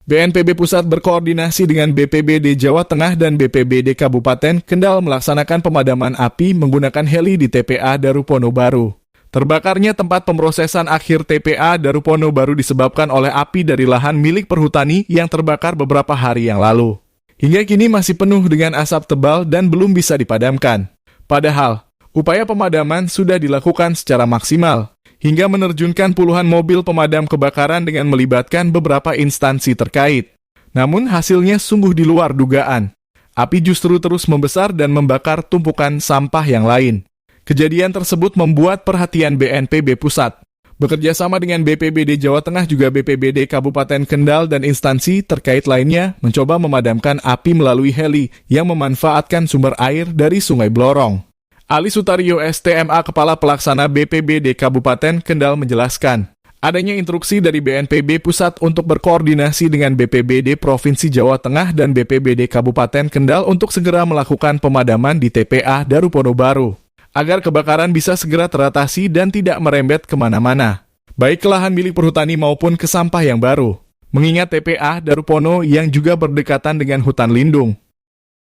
BNPB Pusat berkoordinasi dengan BPBD Jawa Tengah dan BPBD Kabupaten Kendal melaksanakan pemadaman api menggunakan heli di TPA Darupono Baru. Terbakarnya tempat pemrosesan akhir TPA Darupono Baru disebabkan oleh api dari lahan milik perhutani yang terbakar beberapa hari yang lalu. Hingga kini masih penuh dengan asap tebal dan belum bisa dipadamkan. Padahal, upaya pemadaman sudah dilakukan secara maksimal, hingga menerjunkan puluhan mobil pemadam kebakaran dengan melibatkan beberapa instansi terkait. Namun hasilnya sungguh di luar dugaan. Api justru terus membesar dan membakar tumpukan sampah yang lain. Kejadian tersebut membuat perhatian BNPB Pusat. Bekerja sama dengan BPBD Jawa Tengah juga BPBD Kabupaten Kendal dan instansi terkait lainnya mencoba memadamkan api melalui heli yang memanfaatkan sumber air dari Sungai Blorong. Ali Sutario STMA Kepala Pelaksana BPBD Kabupaten Kendal menjelaskan, adanya instruksi dari BNPB Pusat untuk berkoordinasi dengan BPBD Provinsi Jawa Tengah dan BPBD Kabupaten Kendal untuk segera melakukan pemadaman di TPA Darupono Baru, agar kebakaran bisa segera teratasi dan tidak merembet kemana-mana, baik ke lahan milik perhutani maupun ke sampah yang baru, mengingat TPA Darupono yang juga berdekatan dengan hutan lindung.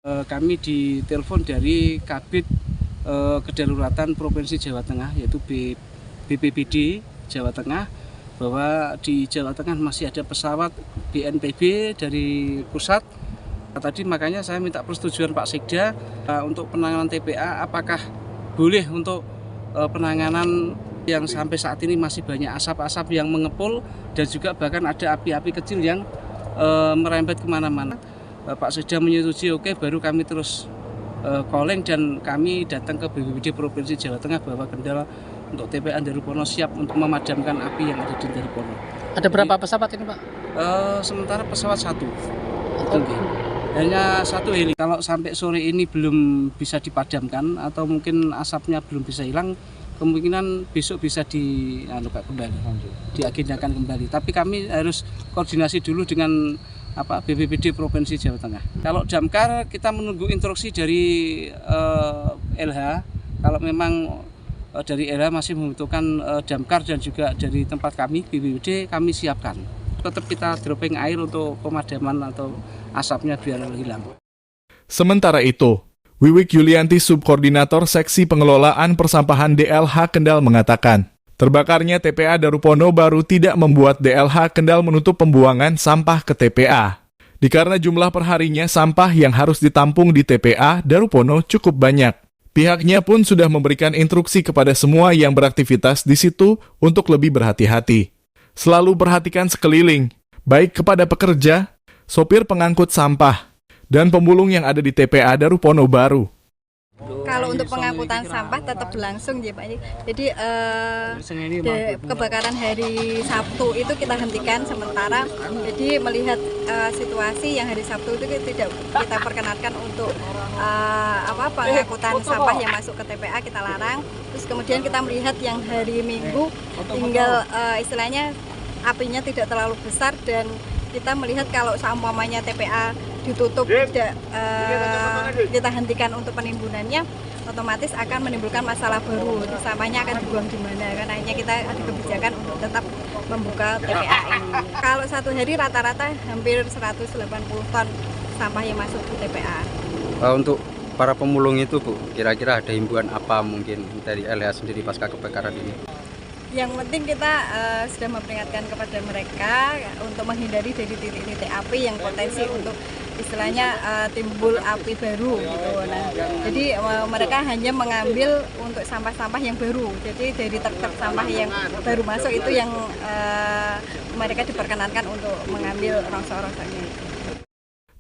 Kami ditelepon dari Kabid Kedaruratan Provinsi Jawa Tengah, yaitu BPBD Jawa Tengah, bahwa di Jawa Tengah masih ada pesawat BNPB dari pusat. Tadi makanya saya minta persetujuan Pak Sekda untuk penanganan TPA, apakah boleh untuk penanganan yang sampai saat ini masih banyak asap-asap yang mengepul dan juga bahkan ada api-api kecil yang merembet kemana-mana. Pak Sekda menyetujui, oke, baru kami terus calling dan kami datang ke BPBD Provinsi Jawa Tengah bahwa Kendal untuk TPA Darupono siap untuk memadamkan api yang ada di Darupono. Ada berapa pesawat ini, Pak? Sementara pesawat satu. Hanya satu heli. Kalau sampai sore ini belum bisa dipadamkan atau mungkin asapnya belum bisa hilang, kemungkinan besok bisa diagendakan kembali. Tapi kami harus koordinasi dulu dengan BPBD Provinsi Jawa Tengah. Kalau damkar kita menunggu instruksi dari LH. Kalau memang dari LH masih membutuhkan damkar dan juga dari tempat kami BPBD, kami siapkan. Tetap kita dropping air untuk pemadaman atau asapnya biar hilang. Sementara itu, Wiwik Yulianti, Subkoordinator Seksi Pengelolaan Persampahan DLH Kendal mengatakan, terbakarnya TPA Darupono Baru tidak membuat DLH Kendal menutup pembuangan sampah ke TPA. Dikarena jumlah perharinya sampah yang harus ditampung di TPA Darupono cukup banyak. Pihaknya pun sudah memberikan instruksi kepada semua yang beraktivitas di situ untuk lebih berhati-hati. Selalu perhatikan sekeliling, baik kepada pekerja, sopir pengangkut sampah, dan pemulung yang ada di TPA Darupono Baru. Kalau untuk pengangkutan sampah tetap berlangsung ya Pak. Jadi kebakaran hari Sabtu itu kita hentikan sementara. Jadi melihat situasi yang hari Sabtu itu tidak kita perkenankan untuk pengangkutan sampah yang masuk ke TPA kita larang. Terus kemudian kita melihat yang hari Minggu tinggal istilahnya apinya tidak terlalu besar dan kita melihat kalau seumpamanya TPA ditutup tidak kita hentikan untuk penimbunannya, otomatis akan menimbulkan masalah baru. Sampahnya akan dibuang di mana? Kan akhirnya kita ada kebijakan untuk tetap membuka TPA ini. Kalau satu hari rata-rata hampir 180 ton sampah yang masuk ke TPA. Untuk para pemulung itu Bu, kira-kira ada himbauan apa mungkin dari LH sendiri pasca kebakaran ini? Yang penting kita sudah memperingatkan kepada mereka untuk menghindari dari titik-titik api yang potensi untuk istilahnya timbul api baru gitu. Nah, jadi mereka hanya mengambil untuk sampah-sampah yang baru. Jadi dari truk-truk sampah yang baru masuk itu yang mereka diperkenankan untuk mengambil rongsor-rongsornya.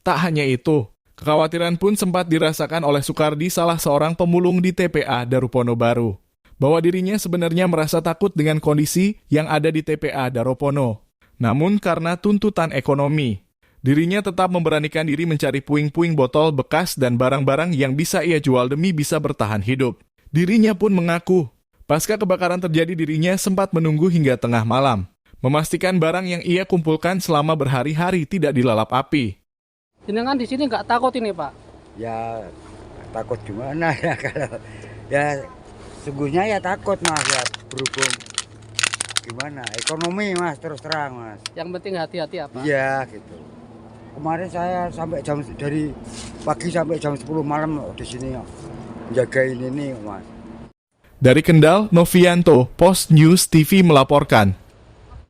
Tak hanya itu, kekhawatiran pun sempat dirasakan oleh Sukardi, salah seorang pemulung di TPA Darupono Baru, bahwa dirinya sebenarnya merasa takut dengan kondisi yang ada di TPA Darupono. Namun karena tuntutan ekonomi, dirinya tetap memberanikan diri mencari puing-puing botol bekas dan barang-barang yang bisa ia jual demi bisa bertahan hidup. Dirinya pun mengaku, pasca kebakaran terjadi dirinya sempat menunggu hingga tengah malam, memastikan barang yang ia kumpulkan selama berhari-hari tidak dilalap api. Jenengan di sini nggak takut ini Pak? Ya takut gimana ya kalau ya sungguhnya ya takut Mas ya berhubung gimana ekonomi Mas terus terang Mas. Yang penting hati-hati apa? Iya gitu. kemarin saya sampai dari pagi sampai jam 10 malam di sini jagain ini Mas. Dari Kendal, Novianto, Post News TV melaporkan.